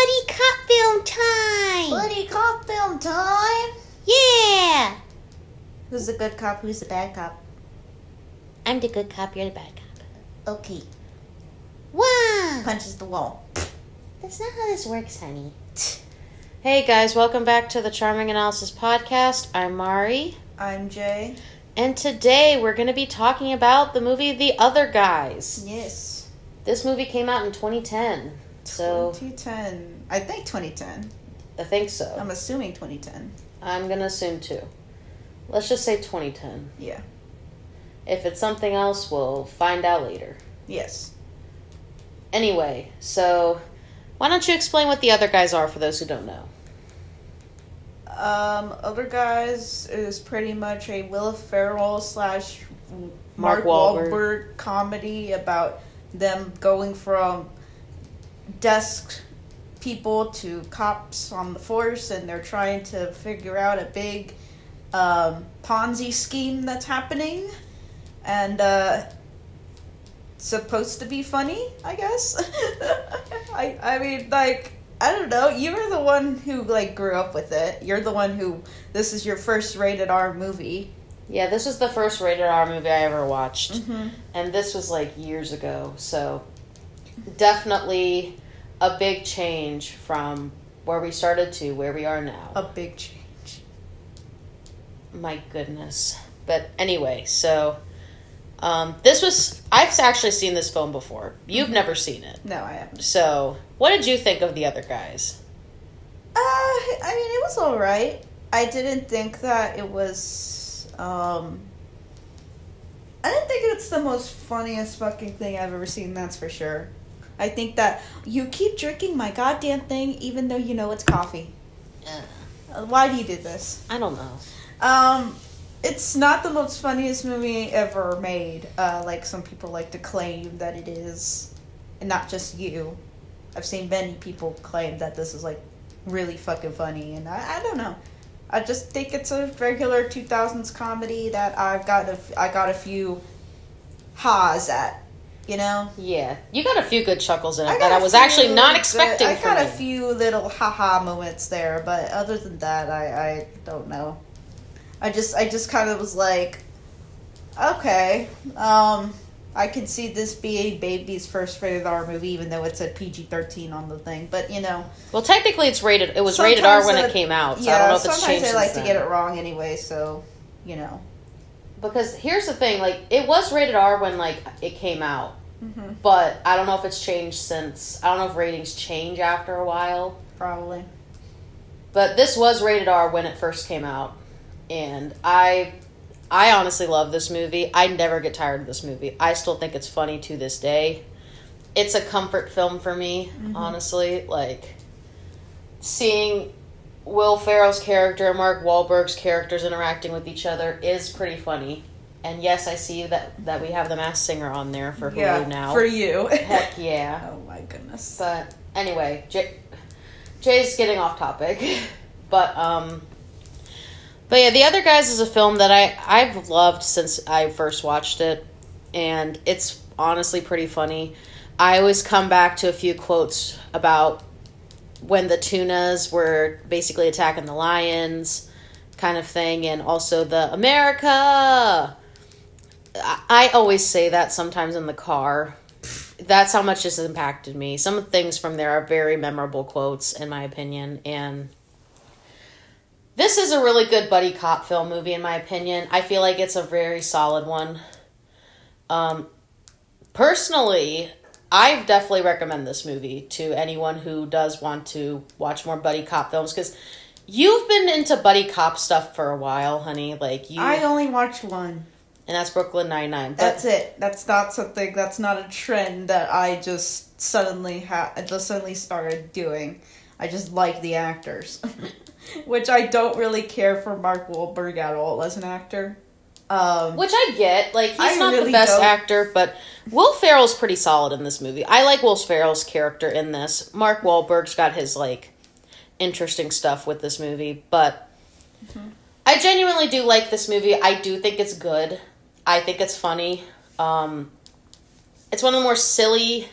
buddy cop film time! Buddy cop film time? Yeah! Who's the good cop? Who's the bad cop? I'm the good cop, you're the bad cop. Okay. Wow! Punches the wall. That's not how this works, honey. Hey guys, welcome back to the Charming Analysis podcast. I'm Mari. I'm Jay. And today we're going to be talking about the movie The Other Guys. Yes. This movie came out in 2010. So 2010. I think 2010. I think so. I'm assuming 2010. I'm going to assume too. Let's just say 2010. Yeah. If it's something else, we'll find out later. Yes. Anyway, so why don't you explain what The Other Guys are for those who don't know? Other Guys is pretty much a Will Ferrell / Mark Wahlberg comedy about them going from desk people to cops on the force, and they're trying to figure out a big Ponzi scheme that's happening, and supposed to be funny, I guess. I mean, like, I don't know. You were the one who, like, grew up with it. You're the one who, this is your first rated R movie. Yeah, this was the first rated R movie I ever watched. Mm-hmm. And this was, like, years ago. So, definitely a big change from where we started to where we are now. A big change. My goodness. But anyway, so I've actually seen this film before. You've never seen it. No, I haven't. So, what did you think of The Other Guys? I mean, it was alright. I didn't think that it was, I didn't think it's the most funniest fucking thing I've ever seen, that's for sure. I think that you keep drinking my goddamn thing even though you know it's coffee. Why do you do this? I don't know. It's not the most funniest movie ever made, like some people like to claim that it is, and not just you. I've seen many people claim that this is, like, really fucking funny, and I don't know. I just think it's a regular 2000s comedy that I got a few ha's at, you know? Yeah, you got a few good chuckles in it that I was actually not expecting I from got you. a few little ha-ha moments there, but other than that, I don't know. I just kind of was like, okay, I can see this being Baby's first rated R movie, even though it said PG-13 on the thing. But, you know, well, technically, it was rated R when it came out. So yeah, I don't know if it's changed sometimes they like since to then. get it wrong anyway. So, you know, Because here's the thing, like, it was rated R when, like, it came out. mm-hmm. But I don't know if it's changed since. I don't know if ratings change after a while. Probably. But this was rated R when it first came out. And I honestly love this movie. I never get tired of this movie. I still think it's funny to this day. It's a comfort film for me, honestly. Like, seeing Will Ferrell's character and Mark Wahlberg's characters interacting with each other is pretty funny. And yes, I see that we have the Masked Singer on there for Hulu now. For you. Heck yeah. Oh my goodness. But anyway, Jay's getting off topic. But yeah, The Other Guys is a film that I've loved since I first watched it. And it's honestly pretty funny. I always come back to a few quotes about when the tunas were basically attacking the lions kind of thing. And also the America. I always say that sometimes in the car. That's how much this has impacted me. Some of the things from there are very memorable quotes, in my opinion. And this is a really good buddy cop film movie, in my opinion. I feel like it's a very solid one. Personally, I definitely recommend this movie to anyone who does want to watch more buddy cop films, because you've been into buddy cop stuff for a while, honey. Like, I only watched one. And that's Brooklyn Nine-Nine. That's it. That's not a trend that I just suddenly started doing. I just like the actors. Which I don't really care for Mark Wahlberg at all as an actor. Which I get. Like, he's not really the best don't. actor, but Will Ferrell's pretty solid in this movie. I like Will Ferrell's character in this. Mark Wahlberg's got his, like, interesting stuff with this movie, but I genuinely do like this movie. I do think it's good. I think it's funny. It's one of the more silly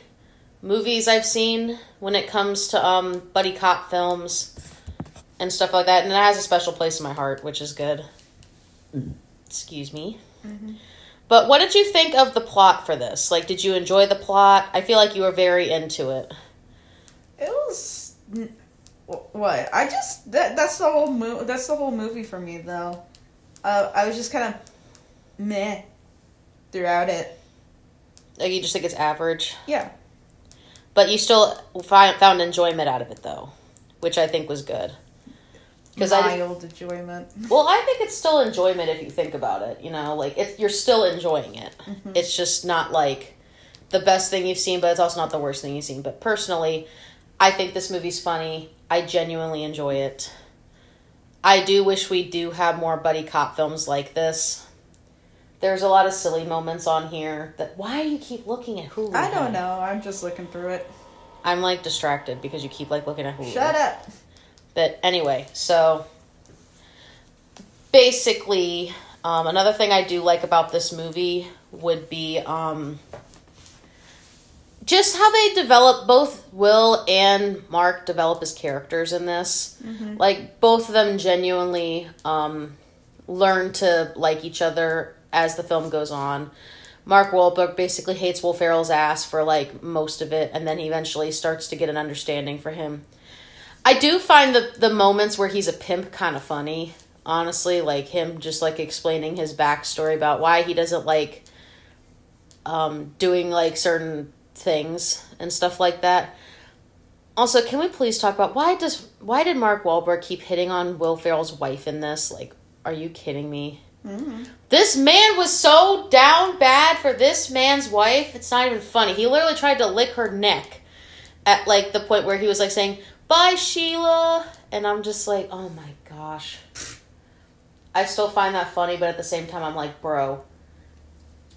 movies I've seen when it comes to buddy cop films and stuff like that. And it has a special place in my heart, which is good. Excuse me. Mm-hmm. But what did you think of the plot for this? Like, did you enjoy the plot? I feel like you were very into it. It was what I just that's the whole movie for me though. I was just kind of meh throughout it. Like, you just think it's average? Yeah. But you still found enjoyment out of it though, which I think was good. Mild enjoyment. Well, I think it's still enjoyment if you think about it. You know, like you're still enjoying it. Mm-hmm. It's just not like the best thing you've seen, but it's also not the worst thing you've seen. But personally, I think this movie's funny. I genuinely enjoy it. I do wish we do have more buddy cop films like this. There's a lot of silly moments on here. Why do you keep looking at Hulu? I don't know. I'm just looking through it. I'm like distracted because you keep like looking at Hulu. Shut up. But anyway, so basically, another thing I do like about this movie would be just how they develop, both Will and Mark develop as characters in this. Mm-hmm. Like, both of them genuinely learn to like each other as the film goes on. Mark Wahlberg basically hates Will Ferrell's ass for like most of it, and then he eventually starts to get an understanding for him. I do find the moments where he's a pimp kind of funny, honestly. Like, him just, like, explaining his backstory about why he doesn't like doing, like, certain things and stuff like that. Also, can we please talk about why did Mark Wahlberg keep hitting on Will Ferrell's wife in this? Like, are you kidding me? Mm-hmm. This man was so down bad for this man's wife, it's not even funny. He literally tried to lick her neck at, like, the point where he was, like, saying, "Bye, Sheila." And I'm just like, oh my gosh. I still find that funny, but at the same time, I'm like, bro,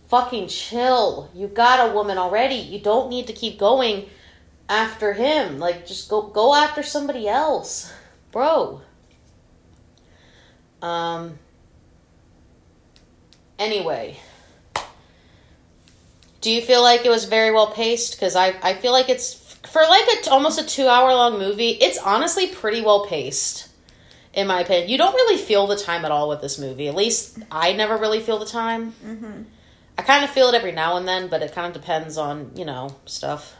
fucking chill. You got a woman already. You don't need to keep going after him. Like, just go after somebody else. Bro. Anyway. Do you feel like it was very well paced? Because I feel like it's, for like almost a 2-hour long movie, it's honestly pretty well paced, in my opinion. You don't really feel the time at all with this movie. At least I never really feel the time. Mm-hmm. I kind of feel it every now and then, but it kind of depends on, you know, stuff.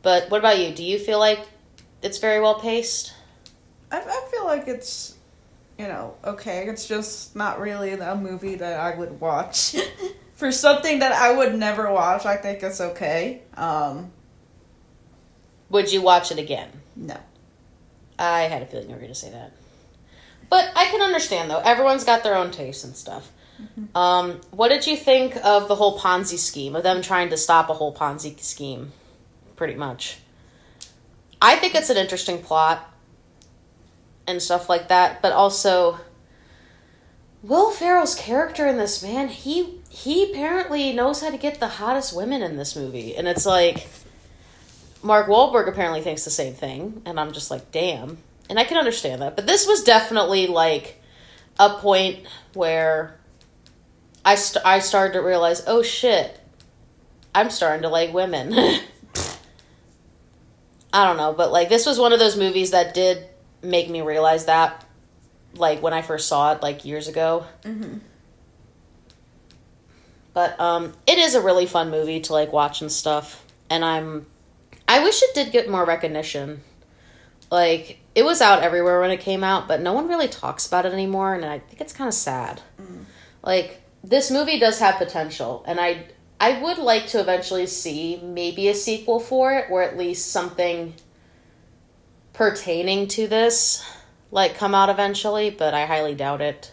But what about you? Do you feel like it's very well paced? I feel like it's, you know, okay. It's just not really a movie that I would watch. For something that I would never watch, I think it's okay. Would you watch it again? No. I had a feeling you were going to say that. But I can understand, though. Everyone's got their own tastes and stuff. Mm-hmm. What did you think of the whole Ponzi scheme, of them trying to stop a whole Ponzi scheme, pretty much? I think it's an interesting plot and stuff like that, but also, Will Ferrell's character in this, man, he apparently knows how to get the hottest women in this movie. And it's like, Mark Wahlberg apparently thinks the same thing, and I'm just like, damn. And I can understand that. But this was definitely, like, a point where I started to realize, oh, shit, I'm starting to like women. I don't know, but, like, this was one of those movies that did make me realize that, like, when I first saw it, like, years ago. Mm-hmm. But, it is a really fun movie to, like, watch and stuff. And I wish it did get more recognition. Like, it was out everywhere when it came out, but no one really talks about it anymore, and I think it's kind of sad. Mm. Like, this movie does have potential, and I would like to eventually see maybe a sequel for it, or at least something pertaining to this, like, come out eventually, but I highly doubt it.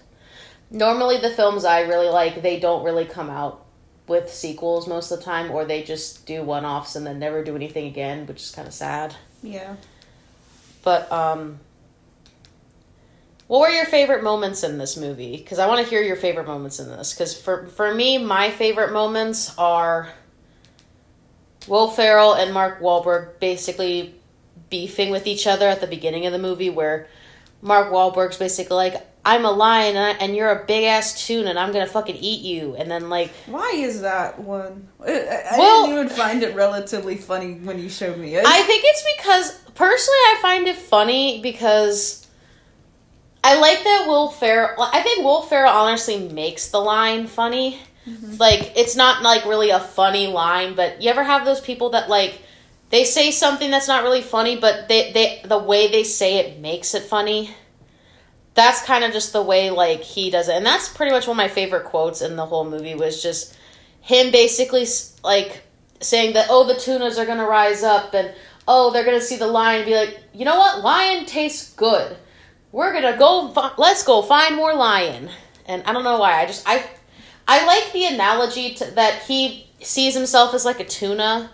Normally, the films I really like, they don't really come out with sequels most of the time, or they just do one-offs and then never do anything again, which is kind of sad. Yeah. But, what were your favorite moments in this movie? Because I want to hear your favorite moments in this. Because for me, my favorite moments are Will Ferrell and Mark Wahlberg basically beefing with each other at the beginning of the movie, where Mark Wahlberg's basically like, I'm a lion and you're a big ass tuna and I'm gonna fucking eat you. And then like, why is that one? I didn't even find it relatively funny when you showed me it. I think it's because personally I find it funny because I like that Will Ferrell. I think Will Ferrell honestly makes the line funny. Mm-hmm. Like, it's not like really a funny line, but you ever have those people that like they say something that's not really funny, but they the way they say it makes it funny. That's kind of just the way, like, he does it. And that's pretty much one of my favorite quotes in the whole movie was just him basically, like, saying that, oh, the tunas are going to rise up and, oh, they're going to see the lion and be like, you know what? Lion tastes good. We're going to go, let's go find more lion. And I don't know why. I like the analogy that he sees himself as, like, a tuna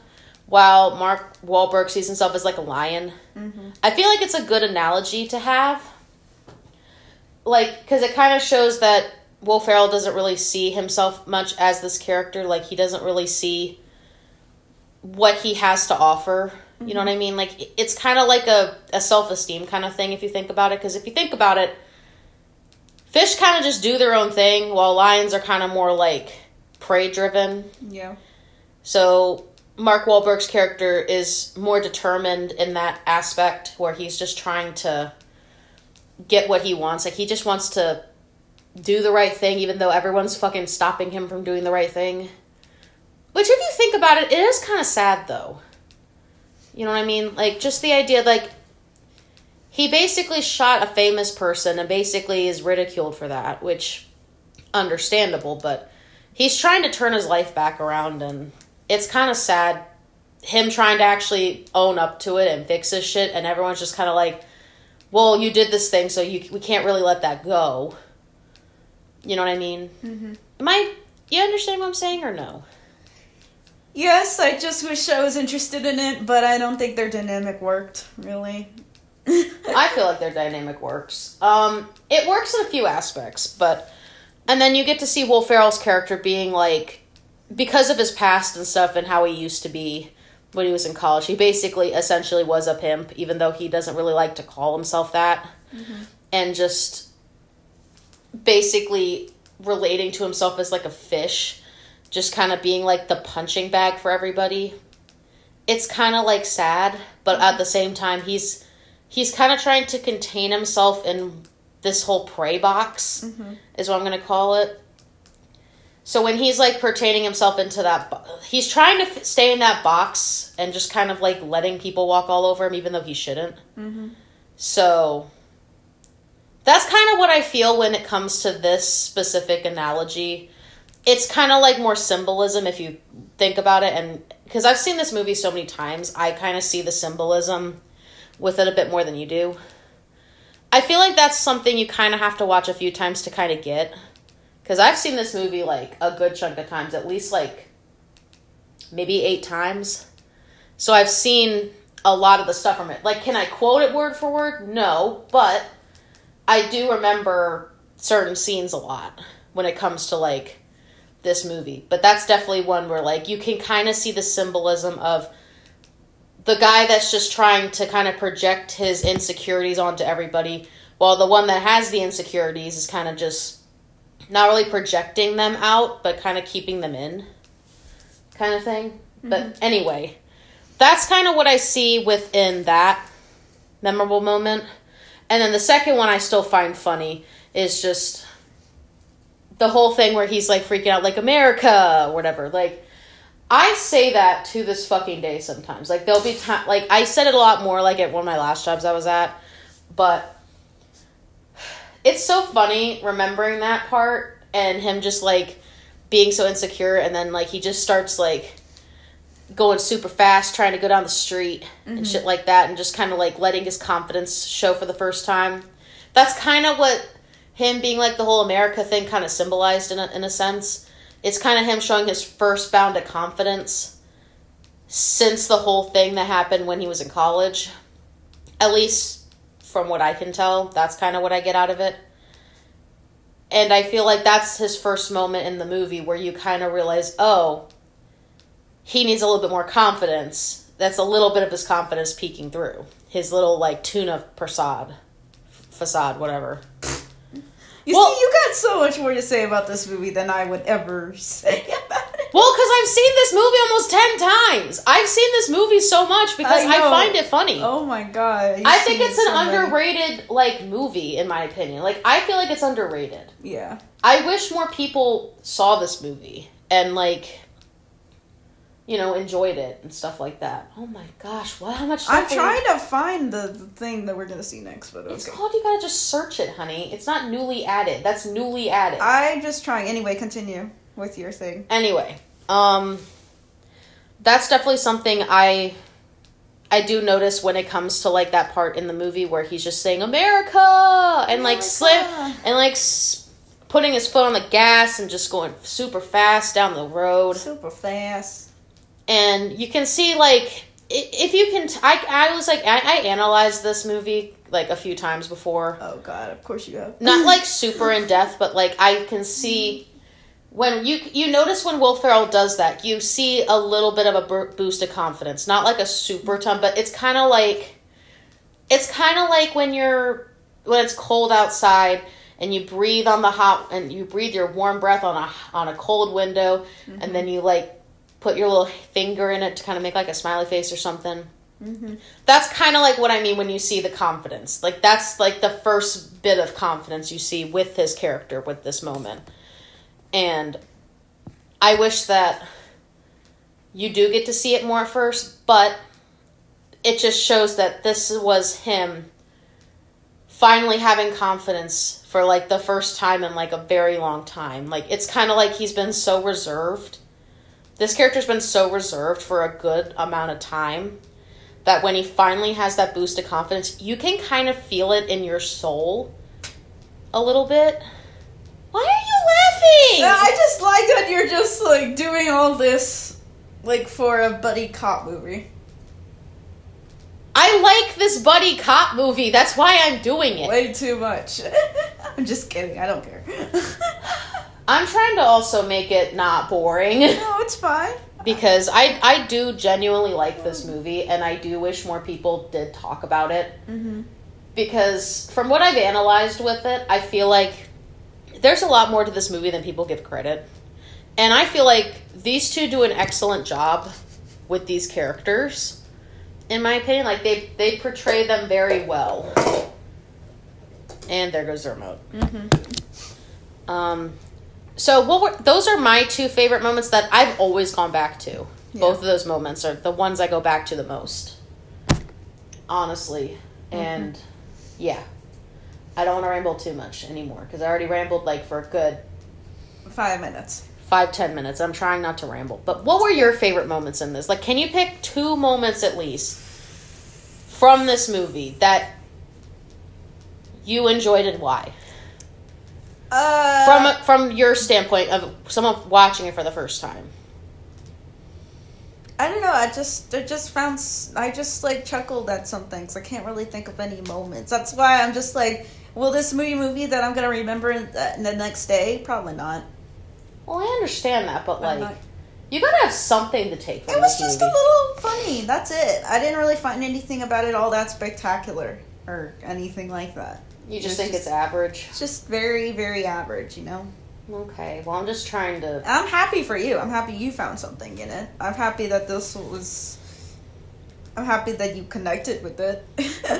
while Mark Wahlberg sees himself as, like, a lion. Mm-hmm. I feel like it's a good analogy to have. Like, because it kind of shows that Will Ferrell doesn't really see himself much as this character. Like, he doesn't really see what he has to offer. Mm-hmm. You know what I mean? Like, it's kind of like a self-esteem kind of thing if you think about it. Because if you think about it, fish kind of just do their own thing, while lions are kind of more, like, prey-driven. Yeah. So, Mark Wahlberg's character is more determined in that aspect, where he's just trying to get what he wants. Like, he just wants to do the right thing, even though everyone's fucking stopping him from doing the right thing. Which, if you think about it, it is kind of sad, though. You know what I mean? Like, just the idea, like, he basically shot a famous person and basically is ridiculed for that, which, understandable, but he's trying to turn his life back around, and it's kind of sad, him trying to actually own up to it and fix his shit, and everyone's just kind of like, well, you did this thing, so we can't really let that go. You know what I mean? Mm-hmm. You understand what I'm saying, or no? Yes, I just wish I was interested in it, but I don't think their dynamic worked, really. I feel like their dynamic works. It works in a few aspects, but... And then you get to see Will Ferrell's character being, like... Because of his past and stuff and how he used to be when he was in college, he basically essentially was a pimp, even though he doesn't really like to call himself that. Mm-hmm. And just basically relating to himself as like a fish, just kind of being like the punching bag for everybody. It's kind of like sad, but at the same time, he's kind of trying to contain himself in this whole prey box, is what I'm going to call it. So when he's, like, pertaining himself into that... He's trying to stay in that box and just kind of, like, letting people walk all over him, even though he shouldn't. Mm-hmm. So that's kind of what I feel when it comes to this specific analogy. It's kind of, like, more symbolism if you think about it. And because I've seen this movie so many times, I kind of see the symbolism with it a bit more than you do. I feel like that's something you kind of have to watch a few times to kind of get. Because I've seen this movie, like, a good chunk of times. At least, like, maybe 8 times. So I've seen a lot of the stuff from it. Like, can I quote it word for word? No. But I do remember certain scenes a lot when it comes to, like, this movie. But that's definitely one where, like, you can kind of see the symbolism of the guy that's just trying to kind of project his insecurities onto everybody, while the one that has the insecurities is kind of just... not really projecting them out, but kind of keeping them in, kind of thing. Mm-hmm. But anyway, that's kind of what I see within that memorable moment. And then the second one I still find funny is just the whole thing where he's, like, freaking out, like, America, or whatever. Like, I say that to this fucking day sometimes. Like, there'll be time, like, I said it a lot more, like, at one of my last jobs I was at, but... It's so funny remembering that part and him just, like, being so insecure, and then, like, he just starts, like, going super fast, trying to go down the street and shit like that, and just kind of, like, letting his confidence show for the first time. That's kind of what him being, like, the whole America thing kind of symbolized in a sense. It's kind of him showing his first bound of confidence since the whole thing that happened when he was in college. At least... from what I can tell, that's kind of what I get out of it. And I feel like that's his first moment in the movie where you kind of realize, oh, he needs a little bit more confidence. That's a little bit of his confidence peeking through. His little, like, tuna facade, whatever. You see, you got so much more to say about this movie than I would ever say about it. Well, because I've seen this movie almost 10 times. I've seen this movie so much because I find it funny. Oh my god. I think it's an underrated, like, movie, in my opinion. Like, I feel like it's underrated. Yeah. I wish more people saw this movie and, like, you know, enjoyed it and stuff like that. Oh my gosh, how much stuff I'm trying to find the thing that we're gonna see next, but okay. It's called, you gotta just search it, honey. It's not newly added. That's newly added. I'm just trying. Anyway, continue with your thing. Anyway, that's definitely something I do notice when it comes to, like, that part in the movie where he's just saying America and like putting his foot on the gas and just going super fast down the road. Super fast. And you can see, like, if you can, I analyzed this movie, like, a few times before. Oh, God, of course you have. Not, like, super in depth, but, like, I can see, when you notice when Will Ferrell does that, you see a little bit of a boost of confidence. Not, like, a super ton, but it's kind of like when it's cold outside, and you breathe you breathe your warm breath on a cold window, mm-hmm. and then you, like, put your little finger in it to kind of make, like, a smiley face or something. Mm-hmm. That's kind of like what I mean when you see the confidence. Like, that's, like, the first bit of confidence you see with his character, with this moment. And I wish that you do get to see it more at first, but it just shows that this was him finally having confidence for, like, the first time in, like, a very long time. Like, it's kind of like he's been so reserved. This character's been so reserved for a good amount of time that when he finally has that boost of confidence, you can kind of feel it in your soul a little bit. Why are you laughing? I just like that you're just, like, doing all this, like, for a buddy cop movie. I like this buddy cop movie. That's why I'm doing it. Way too much. I'm just kidding. I don't care. I'm trying to also make it not boring. No, it's fine. Because I do genuinely like this movie, and I do wish more people did talk about it. Mm-hmm. Because from what I've analyzed with it, I feel like there's a lot more to this movie than people give credit. And I feel like these two do an excellent job with these characters, in my opinion. Like, they portray them very well. And there goes the remote. Mm-hmm. So those are my two favorite moments that I've always gone back to. Yeah. Both of those moments are the ones I go back to the most. Honestly. Mm-hmm. And, yeah. I don't want to ramble too much anymore, because I already rambled, like, for a good 5 minutes. 5-10 minutes. I'm trying not to ramble. But what were your favorite moments in this? Like, can you pick 2 moments at least from this movie that you enjoyed and why? From your standpoint of someone watching it for the first time. I don't know. I just like chuckled at some things. I can't really think of any moments. That's why I'm just like, will this movie that I'm gonna remember in the next day? Probably not. Well, I understand that, but like, you gotta have something to take from it. It was this just movie. a little funny. That's it. I didn't really find anything about it all that spectacular or anything like that. You just think it's average? It's just very, very average, you know? Okay, well, I'm just trying to... I'm happy for you. I'm happy you found something in it. I'm happy that I'm happy that you connected with it.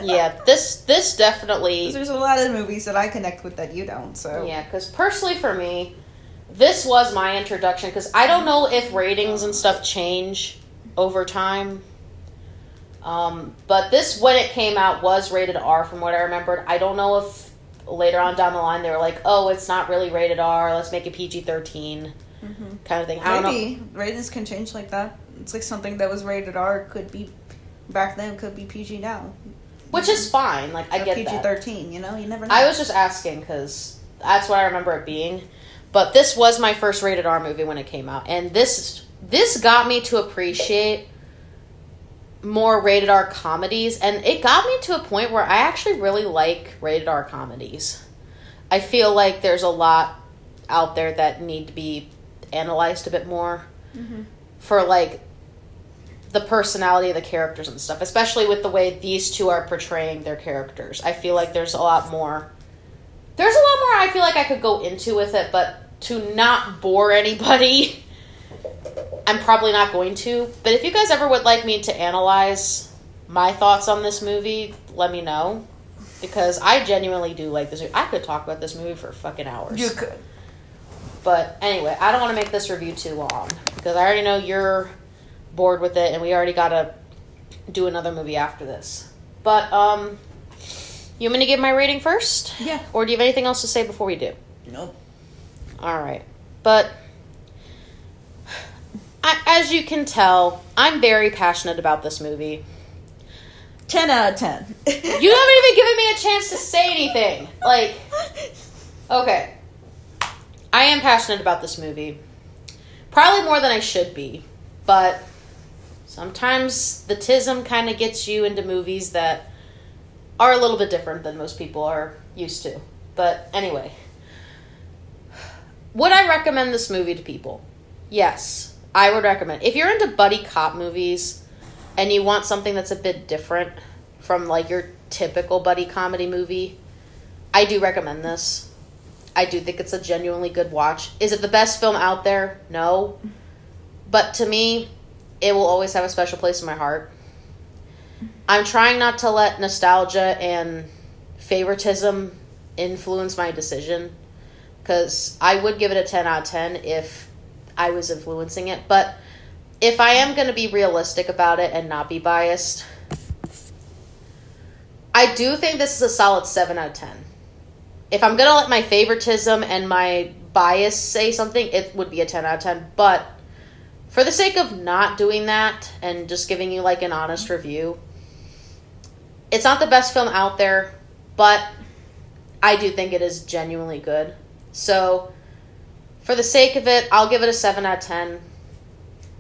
Yeah, this definitely... There's a lot of movies that I connect with that you don't, so... Yeah, because personally for me, this was my introduction, because I don't know if ratings and stuff change over time. But this, when it came out, was rated R from what I remembered. I don't know if later on down the line they were like, oh, it's not really rated R, let's make it PG-13 kind of thing. I don't know. Ratings can change like that. It's like something that was rated R could be, back then, could be PG now. Which is fine. Like, I get PG-13, that. you know? You never know. I was just asking because that's what I remember it being. But this was my first rated R movie when it came out. And this got me to appreciate more rated R comedies, and it got me to a point where I actually really like rated R comedies. I feel like there's a lot out there that need to be analyzed a bit more for, like, the personality of the characters and stuff, especially with the way these two are portraying their characters. I feel like there's a lot more I feel like I could go into with it, but to not bore anybody, I'm probably not going to. But if you guys ever would like me to analyze my thoughts on this movie, let me know. Because I genuinely do like this movie. I could talk about this movie for fucking hours. You could. But anyway, I don't want to make this review too long. Because I already know you're bored with it, and we already got to do another movie after this. But, you want me to give my rating first? Yeah. Or do you have anything else to say before we do? Nope. Alright. But, as you can tell, I'm very passionate about this movie. 10 out of 10. You haven't even given me a chance to say anything. Like, okay. I am passionate about this movie. Probably more than I should be. But sometimes the tism kind of gets you into movies that are a little bit different than most people are used to. But anyway. Would I recommend this movie to people? Yes, I would recommend. If you're into buddy cop movies and you want something that's a bit different from like your typical buddy comedy movie, I do recommend this. I do think it's a genuinely good watch. Is it the best film out there? No. But to me, it will always have a special place in my heart. I'm trying not to let nostalgia and favoritism influence my decision. Because I would give it a 10 out of 10 if I was influencing it. But if I am going to be realistic about it and not be biased, I do think this is a solid 7 out of 10. If I'm going to let my favoritism and my bias say something, it would be a 10 out of 10. But for the sake of not doing that and just giving you like an honest review, it's not the best film out there, but I do think it is genuinely good. So for the sake of it, I'll give it a 7 out of 10.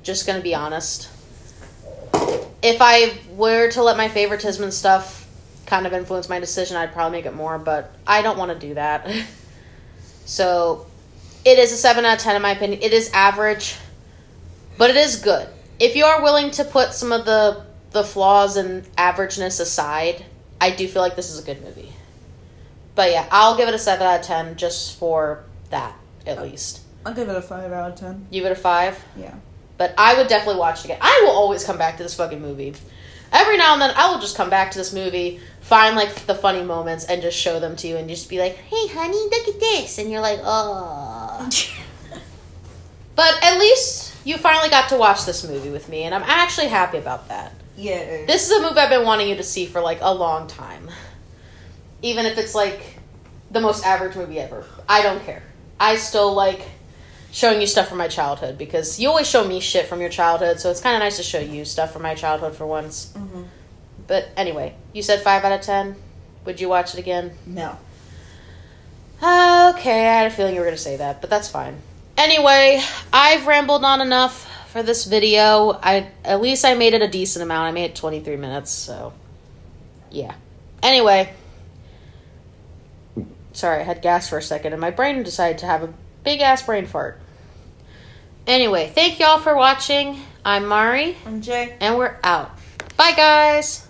Just going to be honest. If I were to let my favoritism and stuff kind of influence my decision, I'd probably make it more, but I don't want to do that. So it is a 7 out of 10 in my opinion. It is average, but it is good. If you are willing to put some of the flaws and averageness aside, I do feel like this is a good movie. But yeah, I'll give it a 7 out of 10 just for that, at least. I'll give it a 5 out of 10. You give it a 5? Yeah. But I would definitely watch it again. I will always come back to this fucking movie. Every now and then, I will just come back to this movie, find, like, the funny moments, and just show them to you, and just be like, hey, honey, look at this. And you're like, oh. But at least you finally got to watch this movie with me, and I'm actually happy about that. Yeah. This is a movie I've been wanting you to see for, like, a long time. Even if it's, like, the most average movie ever. I don't care. I still like showing you stuff from my childhood, because you always show me shit from your childhood, so it's kind of nice to show you stuff from my childhood for once. Mm-hmm. But anyway, you said 5 out of 10. Would you watch it again? No. Okay, I had a feeling you were going to say that, but that's fine. Anyway, I've rambled on enough for this video. At least I made it a decent amount. I made it 23 minutes, so yeah. Anyway, sorry, I had gas for a second, and my brain decided to have a big-ass brain fart. Anyway, thank y'all for watching. I'm Mari. I'm Jay. And we're out. Bye, guys!